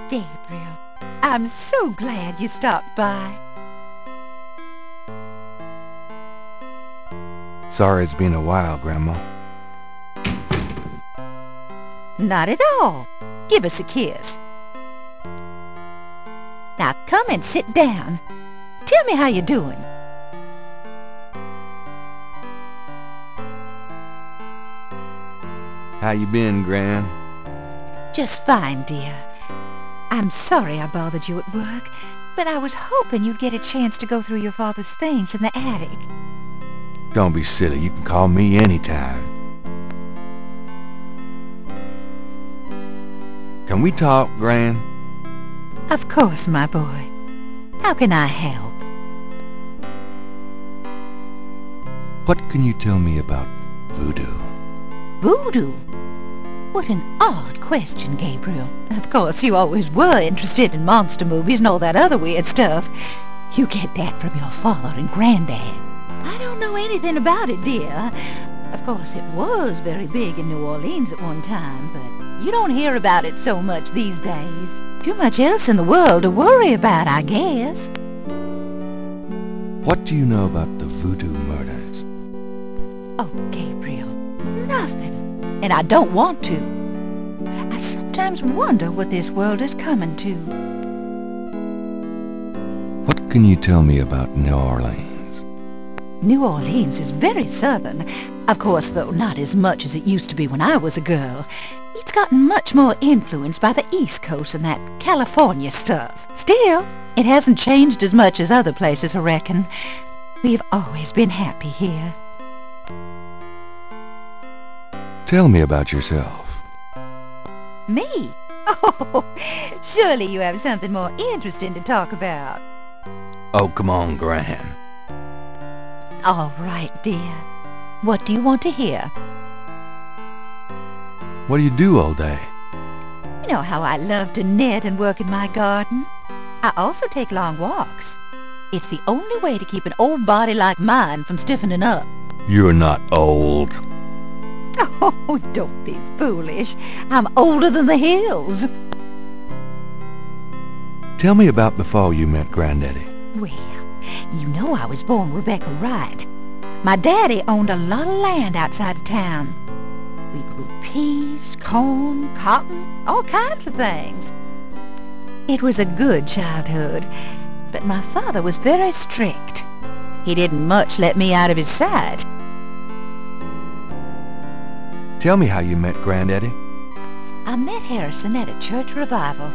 Gabriel, I'm so glad you stopped by. Sorry it's been a while, Grandma. Not at all. Give us a kiss. Now come and sit down. Tell me how you're doing. How you been, Gran? Just fine, dear. I'm sorry I bothered you at work, but I was hoping you'd get a chance to go through your father's things in the attic. Don't be silly. You can call me anytime. Can we talk, Gran? Of course, my boy. How can I help? What can you tell me about voodoo? Voodoo? What an odd question, Gabriel. Of course, you always were interested in monster movies and all that other weird stuff. You get that from your father and Granddad. I don't know anything about it, dear. Of course, it was very big in New Orleans at one time, but you don't hear about it so much these days. Too much else in the world to worry about, I guess. What do you know about the voodoo murders? Oh, Gabriel, nothing. And I don't want to. I sometimes wonder what this world is coming to. What can you tell me about New Orleans? New Orleans is very southern. Of course, though not as much as it used to be when I was a girl. It's gotten much more influenced by the East Coast and that California stuff. Still, it hasn't changed as much as other places, I reckon. We've always been happy here. Tell me about yourself. Me? Oh, surely you have something more interesting to talk about. Oh, come on, Gran. All right, dear. What do you want to hear? What do you do all day? You know how I love to knit and work in my garden. I also take long walks. It's the only way to keep an old body like mine from stiffening up. You're not old. Oh, don't be foolish. I'm older than the hills. Tell me about before you met Granddaddy. Well, you know I was born Rebecca Wright. My daddy owned a lot of land outside of town. We grew peas, corn, cotton, all kinds of things. It was a good childhood, but my father was very strict. He didn't much let me out of his sight. Tell me how you met Granddaddy. I met Harrison at a church revival.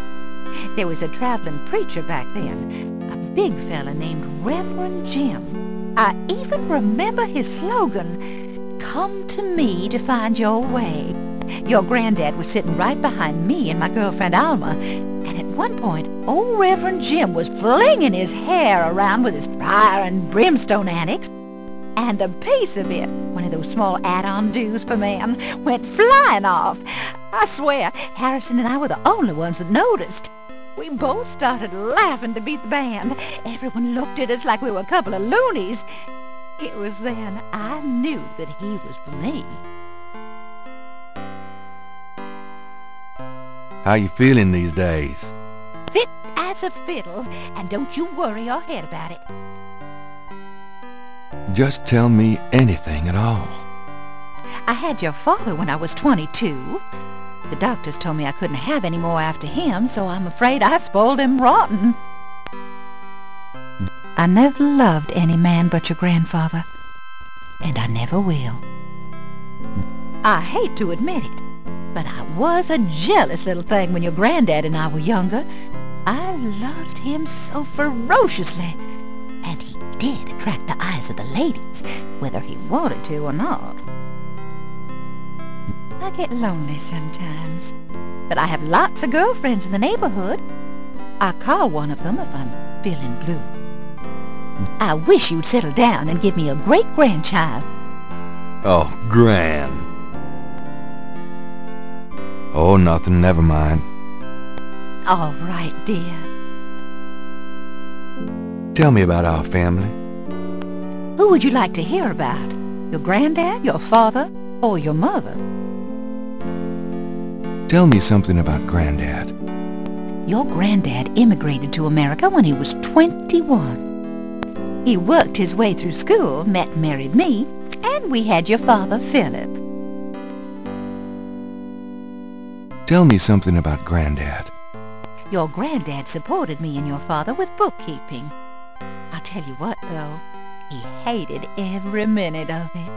There was a traveling preacher back then, a big fella named Reverend Jim. I even remember his slogan, "Come to me to find your way." Your granddad was sitting right behind me and my girlfriend Alma, and at one point, old Reverend Jim was flinging his hair around with his fire and brimstone antics, and a piece of it, one of those small add-on do's for man, went flying off. I swear, Harrison and I were the only ones that noticed. We both started laughing to beat the band. Everyone looked at us like we were a couple of loonies. It was then I knew that he was for me. How you feeling these days? Fit as a fiddle, and don't you worry your head about it. Just tell me anything at all. I had your father when I was 22. The doctors told me I couldn't have any more after him, so I'm afraid I spoiled him rotten. I never loved any man but your grandfather, and I never will. I hate to admit it, but I was a jealous little thing when your granddad and I were younger. I loved him so ferociously, and he did attract the eyes of the ladies, whether he wanted to or not. I get lonely sometimes, but I have lots of girlfriends in the neighborhood. I call one of them if I'm feeling blue. I wish you'd settle down and give me a great-grandchild. Oh, Gran. Oh, nothing, never mind. All right, dear. Tell me about our family. Who would you like to hear about? Your granddad, your father, or your mother? Tell me something about Granddad. Your granddad immigrated to America when he was 21. He worked his way through school, met and married me, and we had your father, Philip. Tell me something about Granddad. Your granddad supported me and your father with bookkeeping. I'll tell you what, though, he hated every minute of it.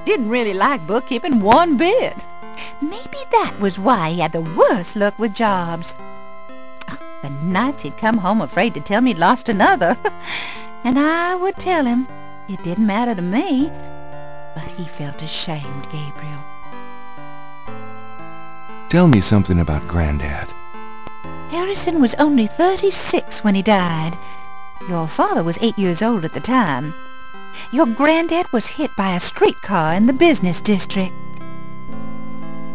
Didn't really like bookkeeping one bit. Maybe that was why he had the worst luck with jobs. The nights he'd come home afraid to tell me he'd lost another. And I would tell him. It didn't matter to me. But he felt ashamed, Gabriel. Tell me something about Granddad. Harrison was only 36 when he died. Your father was 8 years old at the time. Your granddad was hit by a streetcar in the business district.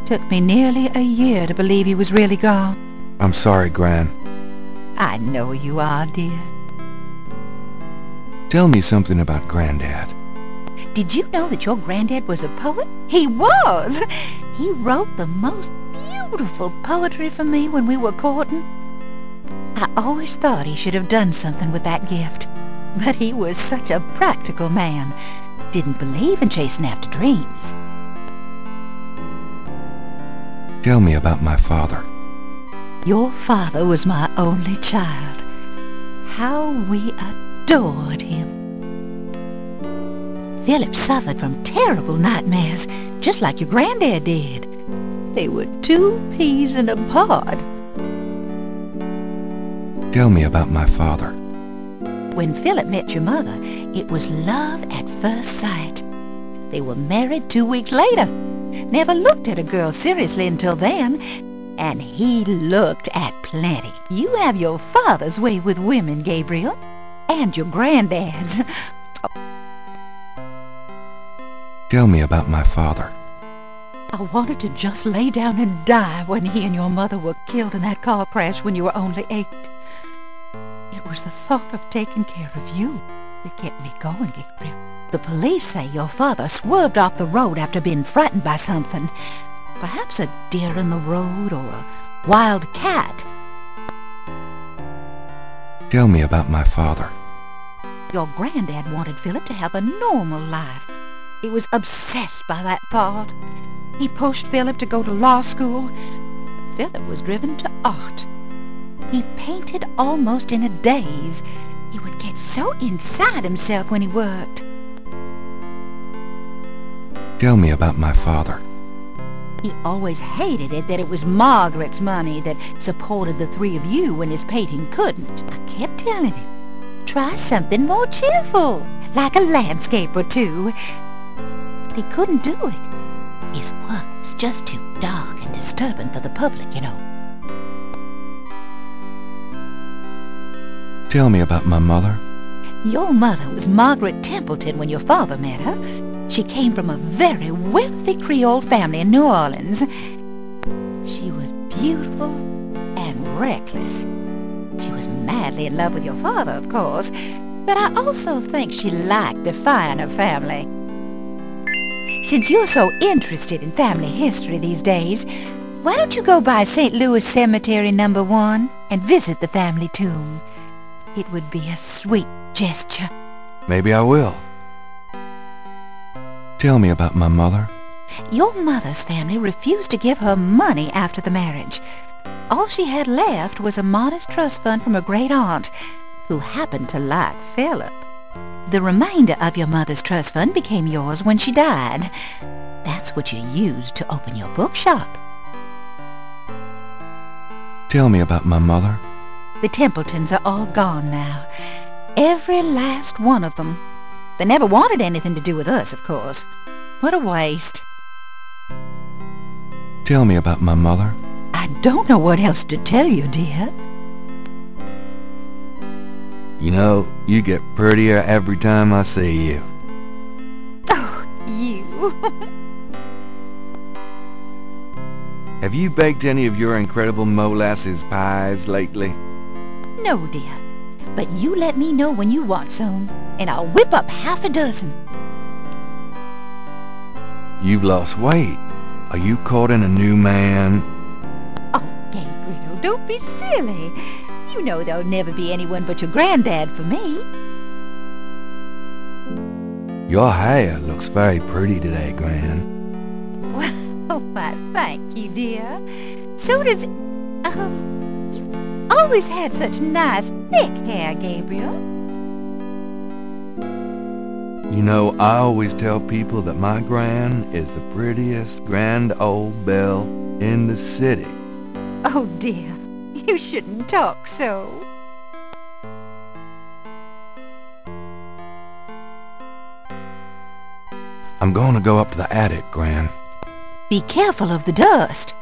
Took me nearly a year to believe he was really gone. I'm sorry, Gran. I know you are, dear. Tell me something about Granddad. Did you know that your granddad was a poet? He was! He wrote the most beautiful poetry for me when we were courting. I always thought he should have done something with that gift. But he was such a practical man. Didn't believe in chasing after dreams. Tell me about my father. Your father was my only child. How we adored him. Philip suffered from terrible nightmares, just like your granddad did. They were 2 peas in a pod. Tell me about my father. When Philip met your mother, it was love at first sight. They were married 2 weeks later. Never looked at a girl seriously until then. And he looked at plenty. You have your father's way with women, Gabriel. And your granddad's. Tell me about my father. I wanted to just lay down and die when he and your mother were killed in that car crash when you were only 8. It was the thought of taking care of you that kept me going, Gabriel. The police say your father swerved off the road after being frightened by something. Perhaps a deer in the road or a wild cat. Tell me about my father. Your granddad wanted Philip to have a normal life. He was obsessed by that thought. He pushed Philip to go to law school. Philip was driven to art. He painted almost in a daze. He would get so inside himself when he worked. Tell me about my father. He always hated it that it was Margaret's money that supported the 3 of you when his painting couldn't. I kept telling him, try something more cheerful, like a landscape or 2. But he couldn't do it. His work was just too dark and disturbing for the public, you know. Tell me about my mother. Your mother was Margaret Templeton when your father met her. She came from a very wealthy Creole family in New Orleans. She was beautiful and reckless. She was madly in love with your father, of course, but I also think she liked defying her family. Since you're so interested in family history these days, why don't you go by St. Louis Cemetery No. 1 and visit the family tomb? It would be a sweet gesture. Maybe I will. Tell me about my mother. Your mother's family refused to give her money after the marriage. All she had left was a modest trust fund from a great-aunt, who happened to like Philip. The remainder of your mother's trust fund became yours when she died. That's what you used to open your bookshop. Tell me about my mother. The Templetons are all gone now. Every last one of them. They never wanted anything to do with us, of course. What a waste. Tell me about my mother. I don't know what else to tell you, dear. You know, you get prettier every time I see you. Oh, you. Have you baked any of your incredible molasses pies lately? No, dear. But you let me know when you want some, and I'll whip up half a dozen. You've lost weight. Are you courting a new man? Oh, Gabriel. Gabriel, don't be silly. You know there'll never be anyone but your granddad for me. Your hair looks very pretty today, Gran. Well, why, thank you, dear. So does... you've always had such nice, thick hair, Gabriel. You know, I always tell people that my Gran is the prettiest grand old belle in the city. Oh, dear, you shouldn't talk so. I'm going to go up to the attic, Gran. Be careful of the dust.